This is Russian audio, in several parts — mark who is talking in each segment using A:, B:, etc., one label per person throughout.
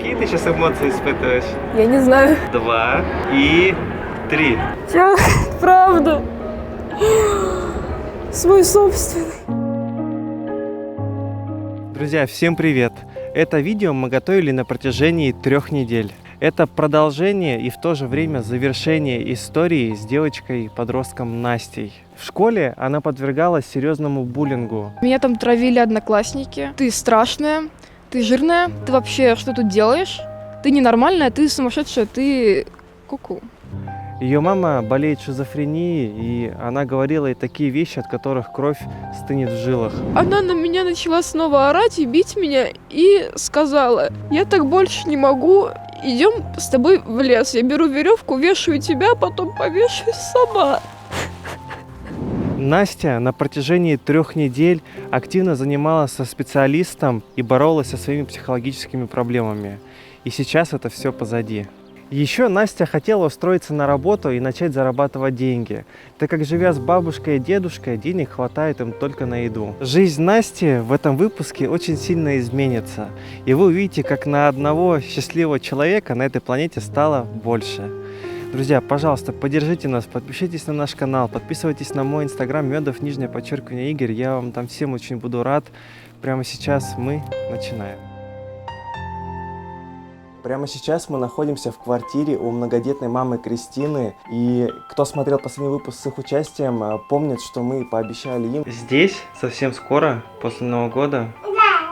A: Какие ты сейчас эмоции испытываешь?
B: Я не знаю.
A: 2 и 3.
B: Чё? Правда? Свой собственный.
A: Друзья, всем привет! Это видео мы готовили на протяжении 3 недель. Это продолжение и в то же время завершение истории с девочкой-подростком Настей. В школе она подвергалась серьезному буллингу.
B: Меня там травили одноклассники. Ты страшная, ты жирная, ты вообще что тут делаешь? Ты ненормальная, ты сумасшедшая, ты ку-ку.
A: Ее мама болеет шизофренией, и она говорила ей такие вещи, от которых кровь стынет в жилах.
B: Она на меня начала снова орать и бить меня и сказала: я так больше не могу, идем с тобой в лес. Я беру веревку, вешаю тебя, потом повешаюсь сама.
A: Настя на протяжении 3 недель активно занималась со специалистом и боролась со своими психологическими проблемами. И сейчас это все позади. Еще Настя хотела устроиться на работу и начать зарабатывать деньги, так как, живя с бабушкой и дедушкой, денег хватает им только на еду. Жизнь Насти в этом выпуске очень сильно изменится, и вы увидите, как на одного счастливого человека на этой планете стало больше. Друзья, пожалуйста, поддержите нас, подпишитесь на наш канал, подписывайтесь на мой инстаграм Медов_Игорь, я вам там всем очень буду рад. Прямо сейчас мы начинаем. Прямо сейчас мы находимся в квартире у многодетной мамы Кристины. И кто смотрел последний выпуск с их участием, помнит, что мы пообещали им. Здесь совсем скоро, после Нового года,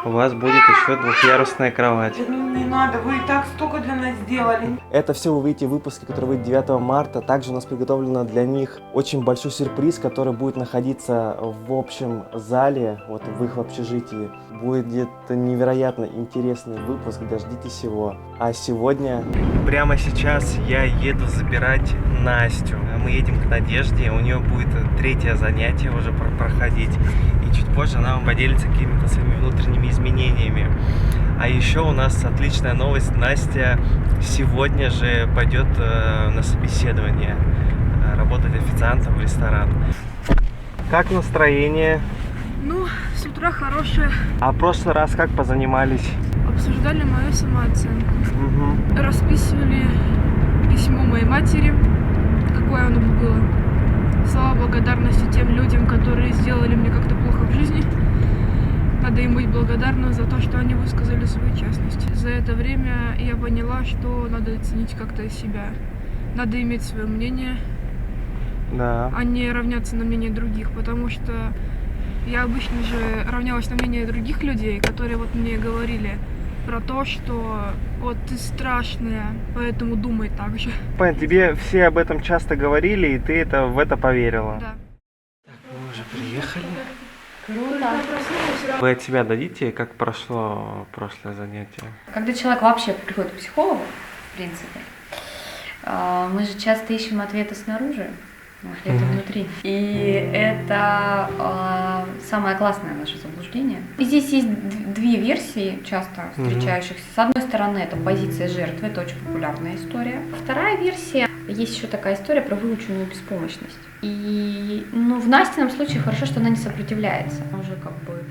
A: у вас будет еще 2-ярусная кровать.
C: Ну не надо, вы и так столько для нас сделали.
A: Это все вы увидите в выпуске, который выйдет 9 марта. Также у нас приготовлено для них очень большой сюрприз, который будет находиться в общем зале, вот в их общежитии. Будет невероятно интересный выпуск, дождитесь его. А сегодня... Прямо сейчас я еду забирать Настю. Мы едем к Надежде, у нее будет 3-е занятие уже проходить. И чуть позже она вам поделится какими-то своими внутренними изменениями. А еще у нас отличная новость. Настя сегодня же пойдет на собеседование работать официантом в ресторан. Как настроение?
B: Ну, с утра хорошее.
A: А в прошлый раз как позанимались?
B: Обсуждали мою самооценку.
A: Угу.
B: Расписывали письмо моей матери, какое оно было. Слова благодарности тем людям, которые сделали мне как-то плохо в жизни. Надо им быть благодарным за то, что они высказали свою честность. За это время я поняла, что надо ценить как-то себя. Надо иметь свое мнение,
A: Да.
B: а не равняться на мнение других, потому что я обычно же равнялась на мнение других людей, которые вот мне говорили про то, что вот ты страшная, поэтому думай так же.
A: Понятно, тебе все об этом часто говорили, и ты в это поверила.
B: Да.
A: Так, мы уже приехали.
C: Круто.
A: Вы от себя дадите, как прошло прошлое занятие?
D: Когда человек вообще приходит к психологу, в принципе, мы же часто ищем ответы снаружи, ответы внутри. И это самое классное наше заблуждение. И здесь есть 2 версии, часто встречающихся. С одной стороны, это позиция жертвы, это очень популярная история. Вторая версия, есть еще такая история про выученную беспомощность. И в Настином случае хорошо, что она не сопротивляется. Она уже как бы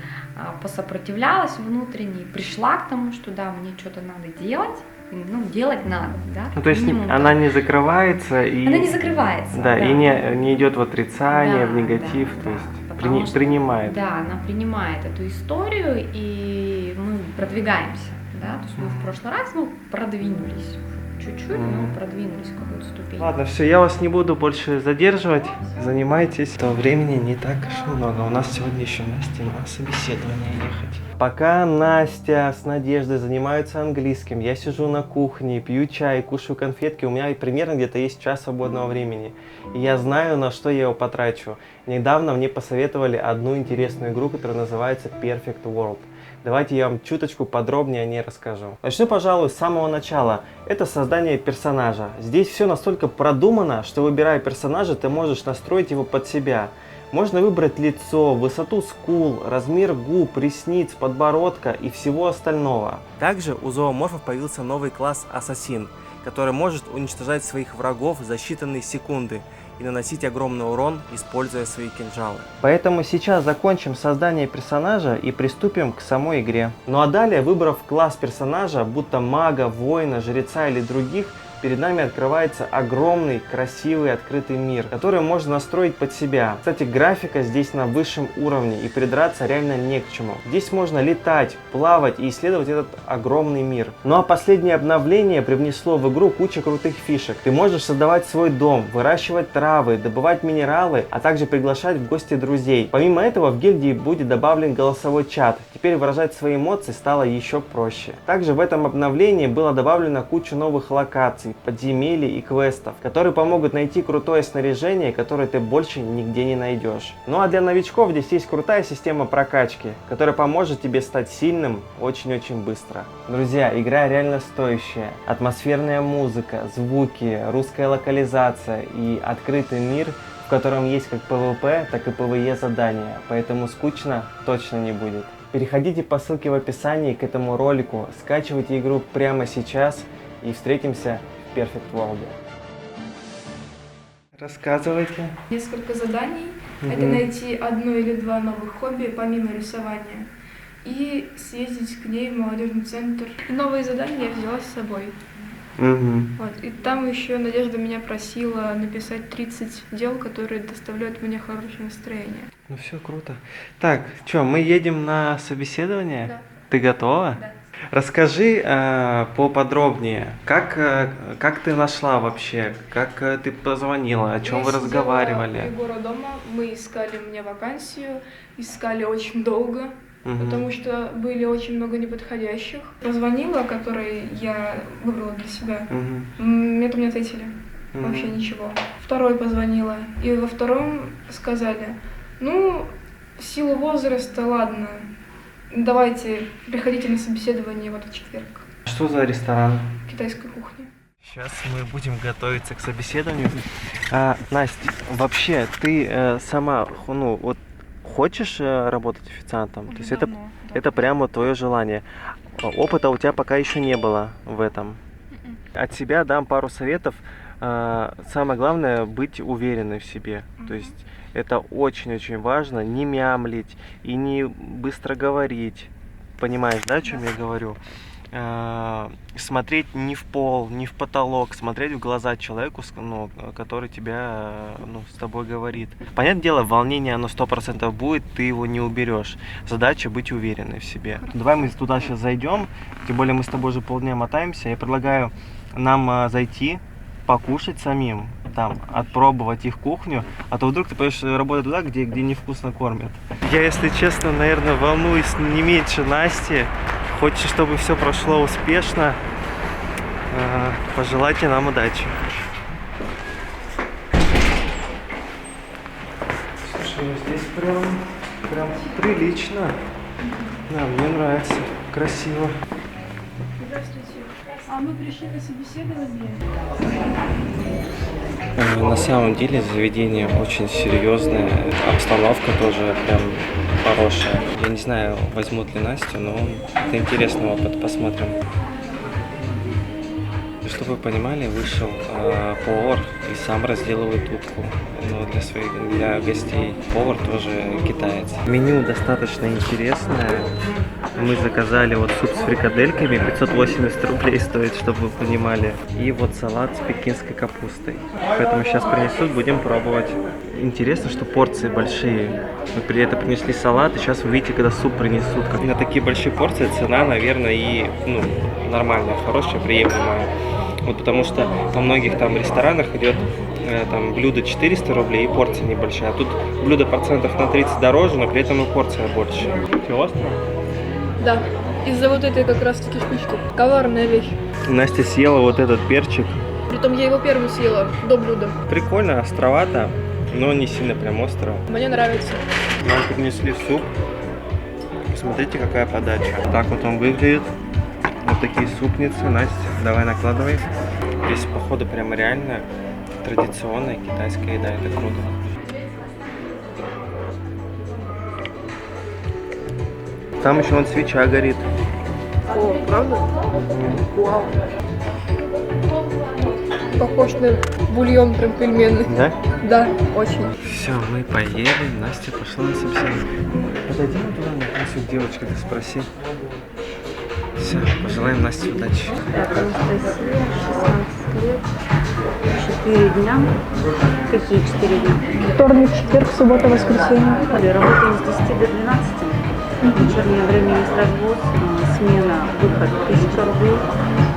D: посопротивлялась внутренне, пришла к тому, что да, мне что-то надо делать. Делать надо, да?
A: Ну, то есть она не закрывается и...
D: Она не закрывается.
A: Да, и не идет в отрицание, в негатив, то есть принимает.
D: Да, она принимает эту историю, и мы продвигаемся, да? То есть мы в прошлый раз продвинулись чуть-чуть, но продвинулись какую-то ступень.
A: Ладно, все, я вас не буду больше задерживать. Занимайтесь. То времени не так уж много. У нас сегодня еще Настя на собеседование ехать. Пока Настя с Надеждой занимаются английским, я сижу на кухне, пью чай, кушаю конфетки, у меня примерно где-то есть час свободного времени. И я знаю, на что я его потрачу. Недавно мне посоветовали одну интересную игру, которая называется Perfect World. Давайте я вам чуточку подробнее о ней расскажу. Начну, пожалуй, с самого начала. Это создание персонажа. Здесь все настолько продумано, что, выбирая персонажа, ты можешь настроить его под себя. Можно выбрать лицо, высоту скул, размер губ, ресниц, подбородка и всего остального. Также у зооморфов появился новый класс Ассасин, который может уничтожать своих врагов за считанные секунды. и наносить огромный урон, используя свои кинжалы. Поэтому сейчас закончим создание персонажа и приступим к самой игре. Ну а далее, выбрав класс персонажа, будто мага, воина, жреца или других, перед нами открывается огромный, красивый, открытый мир, который можно настроить под себя. Кстати, графика здесь на высшем уровне, и придраться реально не к чему. Здесь можно летать, плавать и исследовать этот огромный мир. Ну а последнее обновление привнесло в игру кучу крутых фишек. Ты можешь создавать свой дом, выращивать травы, добывать минералы, а также приглашать в гости друзей. Помимо этого, в гильдии будет добавлен голосовой чат. Теперь выражать свои эмоции стало еще проще. Также в этом обновлении было добавлено кучу новых локаций, подземелий и квестов, которые помогут найти крутое снаряжение, которое ты больше нигде не найдешь. Ну а для новичков здесь есть крутая система прокачки, которая поможет тебе стать сильным очень-очень быстро. Друзья, игра реально стоящая. Атмосферная музыка, звуки, русская локализация и открытый мир, в котором есть как PvP, так и PvE задания, поэтому скучно точно не будет. Переходите по ссылке в описании к этому ролику, скачивайте игру прямо сейчас и встретимся в Perfect World. Рассказывайте.
B: Несколько заданий. Это найти одно или два новых хобби помимо рисования. И съездить к ней в молодежный центр. И новые задания я взяла с собой. Вот. И там еще Надежда меня просила написать 30 дел, которые доставляют мне хорошее настроение.
A: Ну все круто. Так, что, мы едем на собеседование?
B: Да.
A: Ты готова?
B: Да.
A: Расскажи поподробнее, как ты нашла вообще, как ты позвонила, о чем вы разговаривали?
B: У Егора дома, мы искали мне вакансию, искали очень долго, потому что были очень много неподходящих. Позвонила, который я выбрала для себя, мне там не ответили, вообще ничего. Второй позвонила, и во втором сказали, ну, в силу возраста, ладно. Давайте, приходите на собеседование вот в четверг.
A: Что за ресторан?
B: Китайской кухни.
A: Сейчас мы будем готовиться к собеседованию. Настя, вообще ты сама, ну вот хочешь работать официантом? То есть это прямо твое желание. Опыта у тебя пока еще не было в этом. От себя дам пару советов. Самое главное быть уверенной в себе. То есть это очень-очень важно, не мямлить и не быстро говорить. Понимаешь, да, о чем я говорю? Смотреть не в пол, не в потолок, смотреть в глаза человеку, ну, который тебя, ну, с тобой говорит. Понятное дело, волнение оно 100% будет, ты его не уберешь. Задача быть уверенной в себе. Давай мы туда сейчас зайдем, тем более мы с тобой уже полдня мотаемся. Я предлагаю нам зайти, покушать самим, там, отпробовать их кухню, а то вдруг ты пойдешь работать туда, где невкусно кормят. Я, если честно, наверное, волнуюсь не меньше Насти. Хочется, чтобы все прошло успешно. Пожелайте нам удачи. Слушай, здесь прям прилично. Да, мне нравится. Красиво.
B: Здравствуйте. А мы пришли на собеседование.
A: На самом деле заведение очень серьезное, обстановка тоже прям хорошая. Я не знаю, возьмут ли Настю, но это интересный опыт, посмотрим. Чтобы вы понимали, вышел повар и сам разделывает утку, но для гостей. Повар тоже китаец. Меню достаточно интересное. Мы заказали вот суп с фрикадельками, 580 рублей стоит, чтобы вы понимали. И вот салат с пекинской капустой. Поэтому сейчас принесут, будем пробовать. Интересно, что порции большие. Мы при этом принесли салат, и сейчас вы видите, когда суп принесут. Как на такие большие порции цена, наверное, и нормальная, хорошая, приемлемая. Вот потому что во многих там ресторанах идет там блюдо 400 рублей и порция небольшая. А тут блюдо процентов на 30 дороже, но при этом и порция больше. Все остро?
B: Да, из-за вот этой как раз таки штучки. Коварная вещь.
A: Настя съела вот этот перчик.
B: Притом я его первый съела до блюда.
A: Прикольно, островато, но не сильно прям остро.
B: Мне нравится.
A: Нам принесли суп. Посмотрите, какая подача. Так вот он выглядит. Вот такие супницы. Настя, давай накладывай. Здесь, походу, прямо реально традиционная китайская еда. Это круто. Там еще вон свеча горит.
B: О, правда? Вау. похож на бульон прям пельменный.
A: Да?
B: Да, очень.
A: Все, мы поели, Настя пошла на собеседование. Подойди на туда, Настя, девочка, ты спроси. Все, пожелаем Насте удачи.
E: Так, Анастасия, 16 лет, 4 дня. Какие 4 дня?
B: Вторник, четверг, суббота, воскресенье.
E: Работаем с 10 до 12. Вечернее время есть развоз, смена, выход 1000 рублей,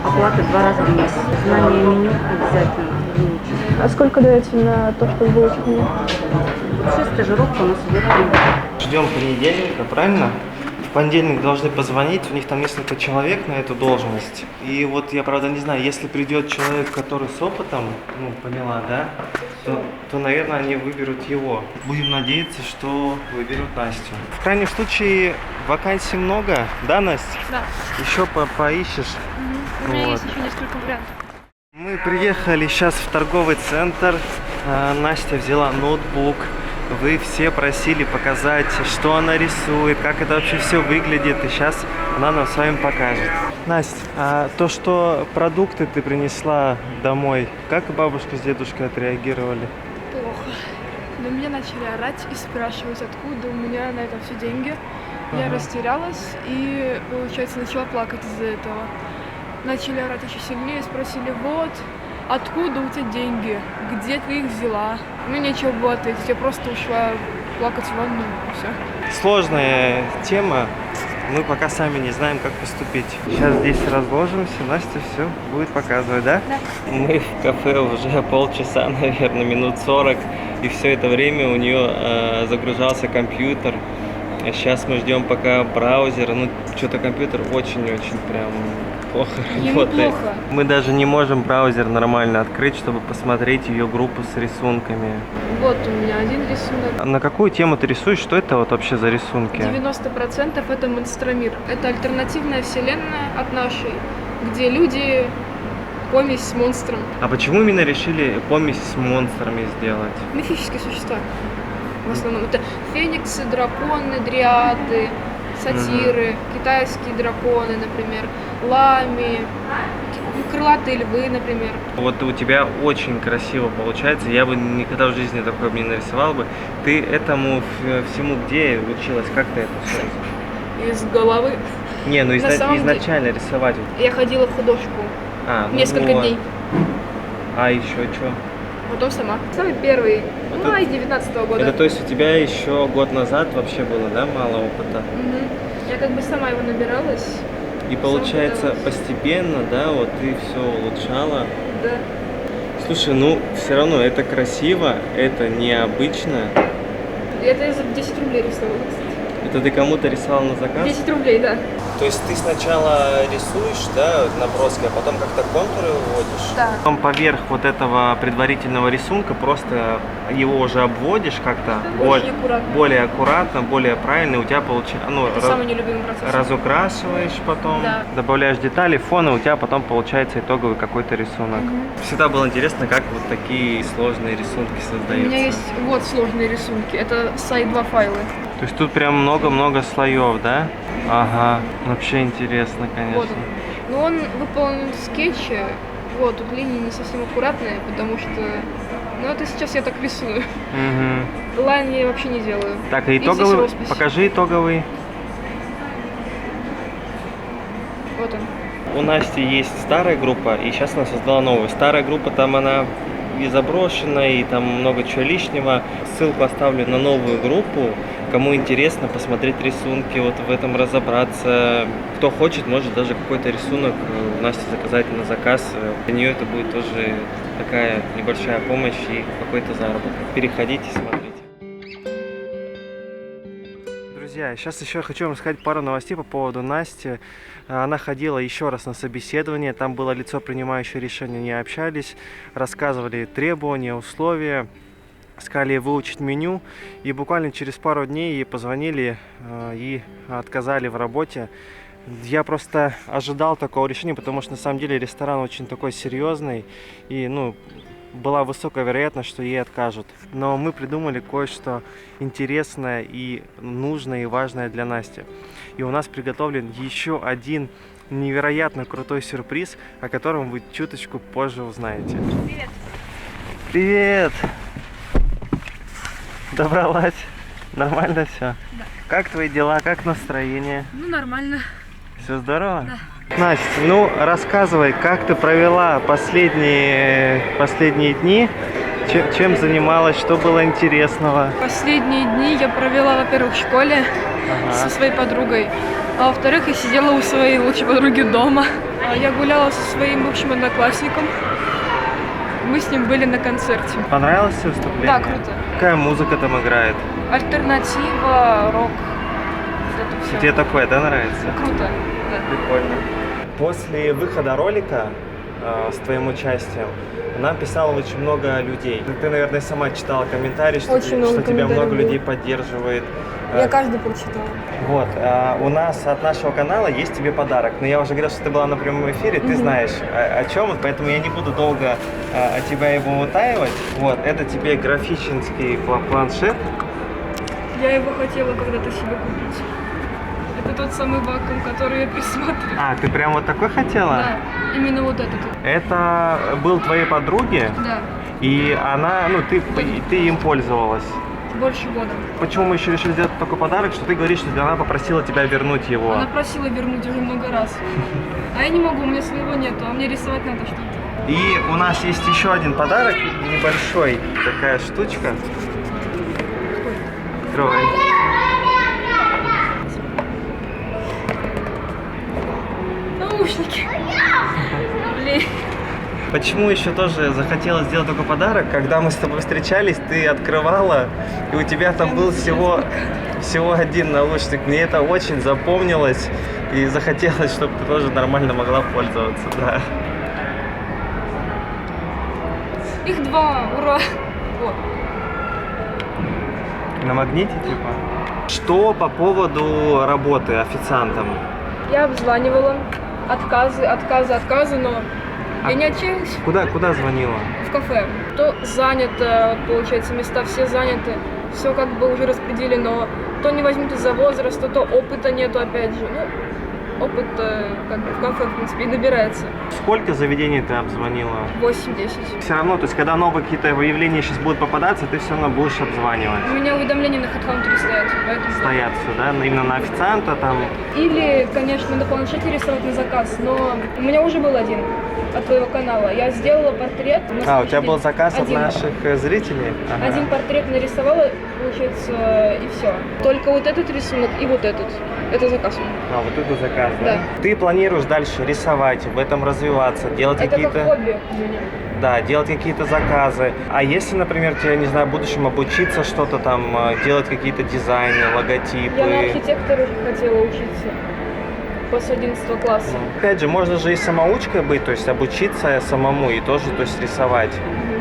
E: оплата 2 раза в месяц. Знание меню обязательно выучить.
B: А сколько даете на то, чтобы выучить меня?
E: Вообще стажировка у нас идет 3 года.
A: Ждем понедельника, правильно? В понедельник должны позвонить, у них там несколько человек на эту должность. И вот я, правда, не знаю, если придет человек, который с опытом, ну, поняла, да, то, наверное, они выберут его. Будем надеяться, что выберут Настю. В крайнем случае, вакансий много, да, Настя?
B: Да.
A: Еще поищешь.
B: У меня
A: Вот.
B: есть еще несколько вариантов.
A: Мы приехали сейчас в торговый центр. Настя взяла ноутбук. Вы все просили показать, что она рисует, как это вообще все выглядит. И сейчас она нам с вами покажет. Настя, а то, что продукты ты принесла домой, как бабушка с дедушкой отреагировали?
B: Плохо. На меня начали орать и спрашивать, откуда у меня на это все деньги. Я
A: Ага.
B: растерялась и, получается, начала плакать из-за этого. Начали орать еще сильнее, спросили, вот, откуда у тебя деньги, где ты их взяла? Мне нечего было ответить, я просто ушла плакать в ванну, и все.
A: Сложная тема. Мы пока сами не знаем, как поступить. Сейчас здесь разложимся, Настя все будет показывать, да?
B: Да.
A: Мы в кафе уже полчаса, наверное, минут 40. И все это время у нее загружался компьютер. А сейчас мы ждем пока браузер. Ну, что-то компьютер очень-очень прям плохо
B: Ему
A: работает.
B: плохо.
A: Мы даже не можем браузер нормально открыть, чтобы посмотреть ее группу с рисунками.
B: Вот у меня один рисунок.
A: А на какую тему ты рисуешь? Что это вот вообще за рисунки?
B: 90% это монстромир. Это альтернативная вселенная от нашей, где люди помесь с монстром.
A: А почему именно решили помесь с монстрами сделать?
B: Мифические существа. В основном это фениксы, драконы, дриады, сатиры, китайские драконы, например, лами, крылатые львы, например.
A: Вот у тебя очень красиво получается. Я бы никогда в жизни такое бы не нарисовал бы. Ты этому всему где училась? Как ты это все?
B: Из головы.
A: Не, ну
B: На самом деле-
A: изначально рисовать.
B: Я ходила в художку
A: Ну
B: несколько
A: вот.
B: дней.
A: А еще что?
B: Потом сама. Самый первый,
A: Это-
B: май 19-го года.
A: Это то есть у тебя еще год назад вообще было, да, мало опыта?
B: Мгм. Я как бы сама его набиралась.
A: И получается
B: пыталась.
A: постепенно, да, вот ты все улучшала.
B: Да.
A: Слушай, ну все равно это красиво, это необычно.
B: И это я за 10 рублей рисовала, кстати.
A: Это ты кому-то рисовал на заказ?
B: 10 рублей, да.
A: То есть ты сначала рисуешь, да, наброски, а потом как-то контуры выводишь?
B: Да.
A: Потом поверх вот этого предварительного рисунка просто его уже обводишь как-то
B: Очень аккуратно.
A: более аккуратно, более правильно, и у тебя получается, ну,
B: Это самый нелюбимый процесс.
A: разукрашиваешь потом,
B: Да.
A: добавляешь детали, фон, и у тебя потом получается итоговый какой-то рисунок. Всегда было интересно, как вот такие сложные рисунки
B: У
A: создаются.
B: меня есть вот сложные рисунки. Это SAI-2 файлы.
A: То есть тут прям много-много слоев, да? Ага, вообще интересно, конечно.
B: Вот он. Но он выполнен в скетче. Вот, тут линии не совсем аккуратные, потому что... Ну, это сейчас я так рисую.
A: Мгм.
B: Лайн я вообще не делаю.
A: Так,
B: И
A: и
B: здесь
A: итоговый,
B: роспись.
A: покажи итоговый.
B: Вот он.
A: У Насти есть старая группа, и сейчас она создала новую. Старая группа, там она и заброшена, и там много чего лишнего. Ссылку оставлю на новую группу. Кому интересно посмотреть рисунки, вот в этом разобраться. Кто хочет, может даже какой-то рисунок у Насти заказать на заказ. Для нее это будет тоже такая небольшая помощь и какой-то заработок. Переходите, смотрите. Друзья, сейчас еще хочу вам сказать пару новостей по поводу Насти. Она ходила еще раз на собеседование, там было лицо, принимающее решение, не общались, рассказывали требования, условия, сказали выучить меню, и буквально через пару дней ей позвонили и отказали в работе. Я просто ожидал такого решения, потому что на самом деле ресторан очень такой серьезный, и была высокая вероятность, что ей откажут. Но мы придумали кое-что интересное и нужное и важное для Насти. И у нас приготовлен еще один невероятно крутой сюрприз, о котором вы чуточку позже узнаете. Привет! Привет! Добралась? Нормально все?
B: Да.
A: Как твои дела? Как настроение?
B: Ну, нормально.
A: Все здорово?
B: Да.
A: Настя, ну рассказывай, как ты провела последние дни? Чем занималась? Что было интересного?
B: Последние дни я провела, во-первых, в школе со своей подругой, а во-вторых, я сидела у своей лучшей подруги дома. Я гуляла со своим бывшим одноклассником. Мы с ним были на концерте.
A: Понравилось выступление?
B: Да, круто.
A: Какая музыка там играет?
B: Альтернатива, рок. Вот это все.
A: Тебе такое, да, нравится?
B: Круто. Да.
A: Прикольно. После выхода ролика с твоим участием нам писало очень много людей. Ты, наверное, сама читала комментарии, что,
F: Очень много
A: что тебя много
F: комментариев
A: людей поддерживает.
F: Я каждый прочитала.
A: Вот, у нас от нашего канала есть тебе подарок. Но я уже говорил, что ты была на прямом эфире, ты знаешь о чем, поэтому я не буду долго от тебя его утаивать. Вот, это тебе графический планшет.
B: Я его хотела когда-то себе купить. Это тот самый вакуум, который я присматривала.
A: А, ты прям вот такой хотела?
B: Да, именно вот этот.
A: Это был твоей подруги,
B: Да,
A: и она, ну, ты им пользовалась.
B: больше года.
A: Почему мы еще решили сделать такой подарок, что ты говоришь, что она попросила тебя вернуть его?
B: Она просила вернуть уже много раз. А я не могу, у меня своего нету, а мне рисовать надо что-то.
A: И у нас есть еще один подарок, небольшой, такая штучка. Открывай.
B: Наушники. Блин.
A: Почему еще тоже захотела сделать такой подарок? Когда мы с тобой встречались, ты открывала, и у тебя там был всего один наушник. Мне это очень запомнилось, и захотелось, чтобы ты тоже нормально могла пользоваться, да.
B: Их два, ура. Вот.
A: На магните, типа? Что по поводу работы официантом?
B: Я обзванивала. Отказы, но я не отчаялась.
A: Куда звонила?
B: В кафе. То занято, получается, места все заняты. Все как бы уже распределено. То не возьмут из-за возраста, то опыта нету, опять же. Ну, опыт как бы в кафе, в принципе, и набирается.
A: Сколько заведений ты обзвонила?
B: 8-10.
A: Все равно, то есть, когда новые какие-то выявления сейчас будут попадаться, ты все равно будешь обзванивать.
B: У меня уведомления на HeadHunter стоят, поэтому...
A: Стоят все, да? Именно на официанта там.
B: Или, конечно, на планшете рисовать на заказ, но у меня уже был один от твоего канала. Я сделала портрет.
A: У тебя был заказ от
B: Один.
A: наших зрителей? Ага.
B: Один портрет нарисовала, получается, и все. Только вот этот рисунок и вот этот. Это заказ.
A: Вот это заказ, да?
B: Да.
A: Ты планируешь дальше рисовать, в этом развиваться, делать
B: Это как
A: какие-то...
B: хобби у меня.
A: Да, делать какие-то заказы. А если, например, тебе, не знаю, в будущем обучиться что-то там, делать какие-то дизайны, логотипы?
B: Я на архитектора хотела учиться после 11 класса.
A: Опять же, можно же и самоучкой быть, то есть обучиться самому и тоже, то есть рисовать.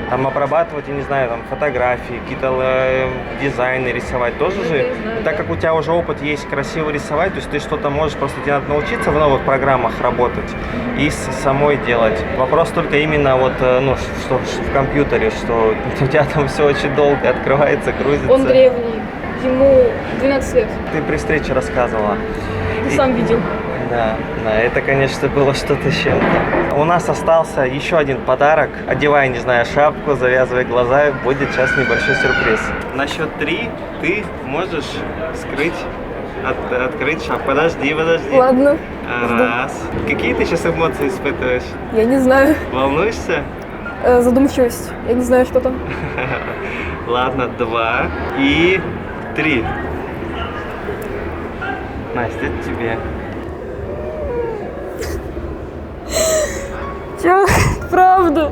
A: Там обрабатывать, я не знаю, там фотографии, какие-то дизайны рисовать тоже
B: Ну,
A: же.
B: я знаю,
A: Так
B: да.
A: как у тебя уже опыт есть красиво рисовать, то есть ты что-то можешь, просто тебе надо научиться в новых программах работать и самой делать. Вопрос только именно вот, ну, что в компьютере, что у тебя там все очень долго открывается, грузится.
B: Он древний. Ему 12 лет.
A: Ты при встрече рассказывала.
B: Ты сам видел.
A: Да, это, конечно, было что-то с чем-то. У нас остался еще один подарок. Одевай, не знаю, шапку, завязывай глаза, будет сейчас небольшой сюрприз. На счет 3 ты можешь открыть шапку. Подожди.
F: Ладно,
A: Раз. Какие ты сейчас эмоции испытываешь?
F: я не знаю.
A: Волнуешься?
F: Задумчивость. Я не знаю, что там.
A: Ладно, 2 и 3. Настя, это тебе.
F: Я, правда,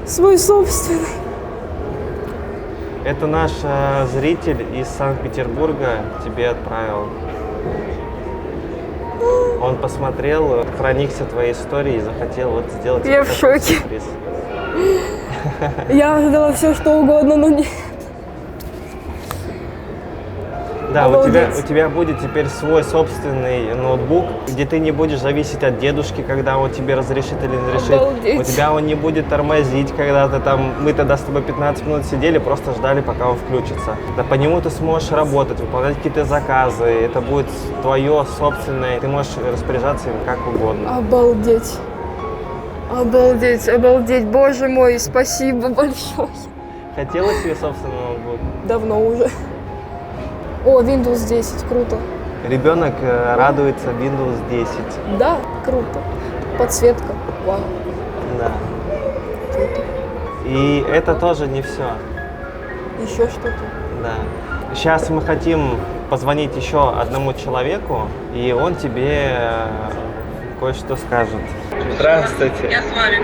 F: свой собственный.
A: Это наш зритель из Санкт-Петербурга тебе отправил. Он посмотрел, проникся твоей историей и захотел вот сделать
F: Я
A: тебе
F: в
A: такой
F: шоке.
A: сюрприз.
F: Я ожидала все, что угодно, но не...
A: Да, у
F: Обалдеть.
A: тебя будет теперь свой собственный ноутбук, где ты не будешь зависеть от дедушки, когда он тебе разрешит или не разрешит.
F: Обалдеть.
A: У тебя он не будет тормозить, когда ты там... Мы тогда с тобой 15 минут сидели, просто ждали, пока он включится. Да по нему ты сможешь работать, выполнять какие-то заказы. Это будет твое собственное. Ты можешь распоряжаться им как угодно.
F: Обалдеть. Обалдеть, обалдеть. Боже мой, спасибо большое.
A: Хотела себе собственный ноутбук?
F: Давно уже. О, Windows 10, круто.
A: Ребенок радуется Windows 10.
F: Да, круто. Подсветка. Вау.
A: Да. И это тоже не все.
F: Еще что-то.
A: Да. Сейчас мы хотим позвонить еще одному человеку, и он тебе кое-что скажет. Здравствуйте.
G: Я с вами.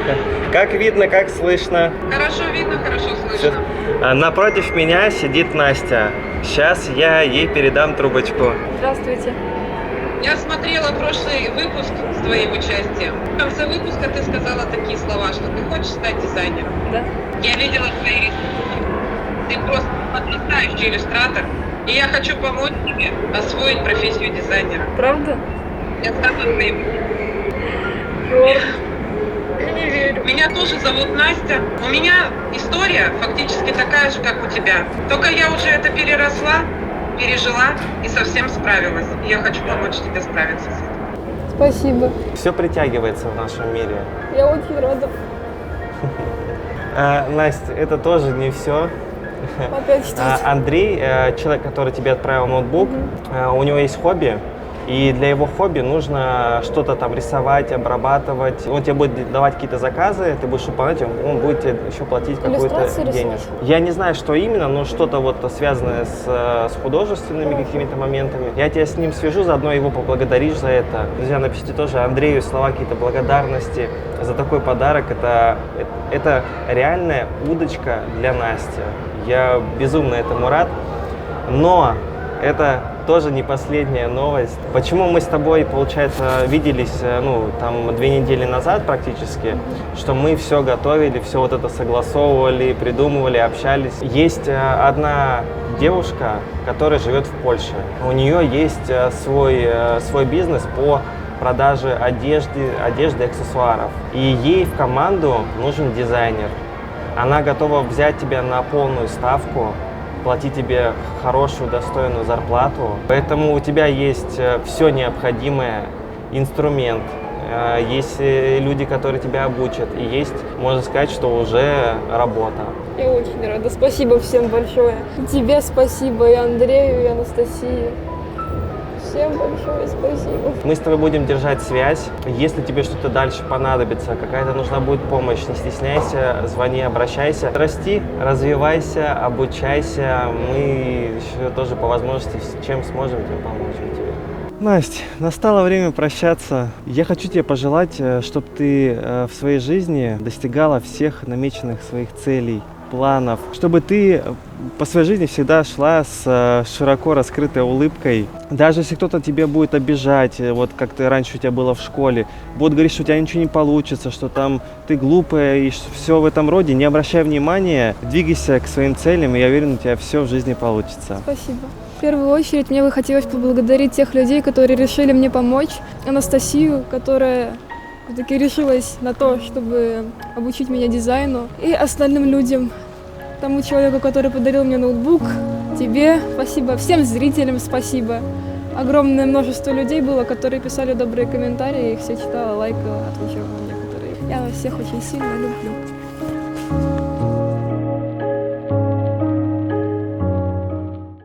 A: Как видно, как слышно.
G: Хорошо видно, хорошо слышно.
A: Напротив меня сидит Настя. Сейчас я ей передам трубочку.
F: Здравствуйте.
G: Я смотрела прошлый выпуск с твоим участием. В конце выпуска ты сказала такие слова, что ты хочешь стать дизайнером.
F: Да.
G: Я видела твои рисунки. Ты просто потрясающий иллюстратор. И я хочу помочь тебе освоить профессию дизайнера.
F: Правда?
G: Я стану твоим. Меня тоже зовут Настя. У меня история фактически такая же, как у тебя. Только я уже это переросла, пережила и совсем справилась. И я хочу помочь тебе справиться с этим.
F: Спасибо.
A: Все притягивается в нашем мире.
F: Я очень рада.
A: Настя, это тоже не все.
F: Опять что-то.
A: Андрей, человек, который тебе отправил ноутбук, у него есть хобби. И для его хобби нужно что-то там рисовать, обрабатывать. Он тебе будет давать какие-то заказы, ты будешь выполнять, он будет тебе еще платить какую-то
F: Иллюстрации
A: денежку.
F: рисовать?
A: Я не знаю, что именно, но что-то вот связанное с художественными какими-то моментами. Я тебя с ним свяжу, заодно его поблагодаришь за это. Друзья, напишите тоже Андрею слова какие-то благодарности за такой подарок. Это реальная удочка для Насти. Я безумно этому рад. Но это тоже не последняя новость. Почему мы с тобой, получается, виделись, там 2 недели назад практически, что мы все готовили, все вот это согласовывали, придумывали, общались. Есть одна девушка, которая живет в Польше. У нее есть свой бизнес по продаже одежды и аксессуаров. И ей в команду нужен дизайнер. Она готова взять тебя на полную ставку, платить тебе хорошую, достойную зарплату. Поэтому у тебя есть все необходимое, инструмент, есть люди, которые тебя обучат, и есть, можно сказать, что уже работа.
F: Я очень рада. Спасибо всем большое. Тебе спасибо, и Андрею, и Анастасии. Всем большое спасибо.
A: Мы с тобой будем держать связь. Если тебе что-то дальше понадобится, какая-то нужна будет помощь, не стесняйся, звони, обращайся. Расти, развивайся, обучайся. Мы еще тоже по возможности, чем сможем, тем поможем тебе. Настя, настало время прощаться. Я хочу тебе пожелать, чтобы ты в своей жизни достигала всех намеченных своих целей, планов, чтобы ты по своей жизни всегда шла с широко раскрытой улыбкой. Даже если кто-то тебе будет обижать, вот как ты раньше у тебя было в школе, будут говорить, что у тебя ничего не получится, что там ты глупая и все в этом роде, не обращай внимания, двигайся к своим целям, и я уверен, у тебя все в жизни получится.
F: Спасибо. В первую очередь мне бы хотелось поблагодарить тех людей, которые решили мне помочь. Анастасию, которая все-таки решилась на то, чтобы обучить меня дизайну. И остальным людям, тому человеку, который подарил мне ноутбук, тебе спасибо, всем зрителям спасибо. Огромное множество людей было, которые писали добрые комментарии, их все читала, лайкала, отвечала на некоторые. Я вас всех очень сильно люблю.